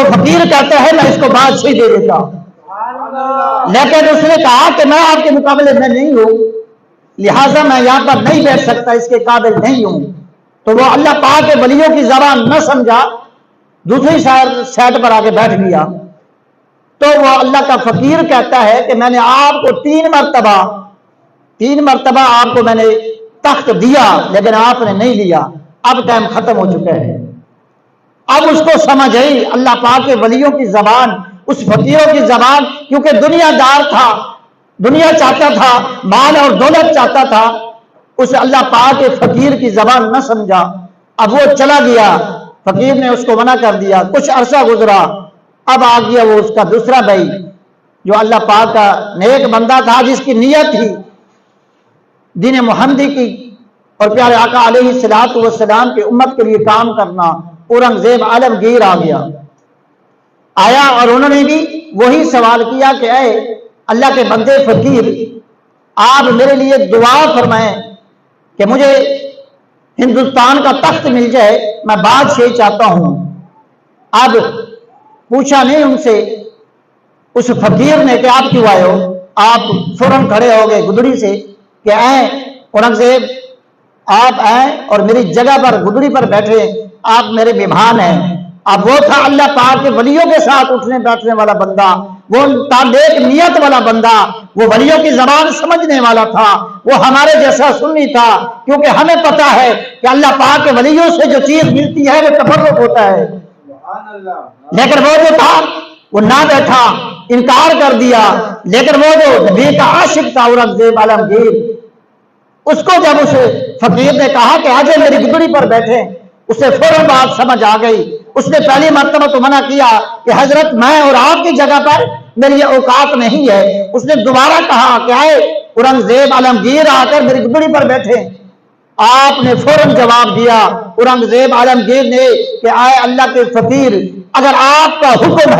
فقیر کہتا ہے میں اس کو بادشاہی دے دیتا ہوں، لیکن اس نے کہا کہ میں آپ کے مقابلے میں نہیں ہوں، لہٰذا میں یہاں پر نہیں بیٹھ سکتا، اس کے قابل نہیں ہوں۔ تو وہ اللہ پاک کے ولیوں کی زبان نہ سمجھا، دوسری سائڈ پر آگے بیٹھ گیا۔ تو وہ اللہ کا فقیر کہتا ہے کہ میں نے آپ کو تین مرتبہ آپ کو میں نے تخت دیا، لیکن آپ نے نہیں لیا، اب ٹائم ختم ہو چکا ہے۔ اب اس کو سمجھ آئی اللہ پاک کے ولیوں کی زبان، اس فقیروں کی زبان، کیونکہ دنیا دار تھا، دنیا چاہتا تھا، مال اور دولت چاہتا تھا، اس اللہ پاک کے فقیر کی زبان نہ سمجھا۔ اب وہ چلا گیا، فقیر نے اس کو منع کر دیا، کچھ عرصہ گزرا، اب آ گیا وہ اس کا دوسرا بھائی جو اللہ پاک کا نیک بندہ تھا، جس کی نیت تھی دین محمدی کی اور پیارے آقا علیہ الصلوۃ والسلام کی امت کے لیے کام کرنا۔ اورنگزیب عالمگیر آ گیا، آیا اور انہوں نے بھی وہی سوال کیا کہ اے اللہ کے بندے فقیر، آپ میرے لیے دعا فرمائیں کہ مجھے ہندوستان کا تخت مل جائے، میں بادشاہی چاہتا ہوں۔ اب پوچھا نہیں ان سے، اس فقیر نے کہ آپ کیوں آئے ہو؟ آپ فوراً کھڑے ہو گئے گدڑی سے کہ اے اورنگزیب، آپ آئیں اور میری جگہ پر گدڑی پر بیٹھے، آپ میرے مہمان ہیں۔ اب وہ تھا اللہ پاک کے ولیوں کے ساتھ اٹھنے بیٹھنے والا بندہ، وہ نیک نیت والا بندہ، وہ ولیوں کی زبان سمجھنے والا تھا، وہ ہمارے جیسا سنی تھا، کیونکہ ہمیں پتا ہے کہ اللہ پاک کے ولیوں سے جو چیز ملتی ہے وہ تبرک ہوتا ہے۔ لیکن وہ جو تھا وہ نہ بیٹھا، انکار کر دیا۔ لیکن وہ جو نبی کا عاشق تھا اورنگزیب عالمگیر، اس کو جب اس فقیر نے کہا کہ آجے میری گدڑی پر بیٹھے، اسے فوراً بات سمجھ آ گئی۔ اس نے پہلی مرتبہ تو منع کیا کہ حضرت میں اور آپ کی جگہ پر میری یہ اوقات نہیں ہے۔ اس نے دوبارہ کہا کہ آئے اورنگزیب عالمگیر آ کر میری گدڑی پر بیٹھے۔ آپ نے فوراً جواب دیا اورنگزیب عالمگیر نے کہ آئے اللہ کے فقیر، اگر آپ کا حکم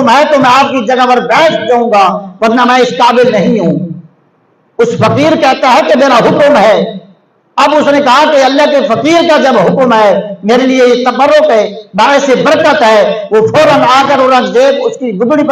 ہے تو میں آپ کی جگہ پر بیٹھ جاؤں گا، ورنہ میں اس قابل نہیں ہوں۔ اس فقیر کہتا ہے کہ میرا حکم ہے۔ اب اس نے کہا کہ اللہ کے فقیر کا جب حکم ہے، میرے لیے یہ تبرک ہے، باعث برکت ہے۔ وہ فوراً آ کر اورنگزیب اس کی گدڑی پر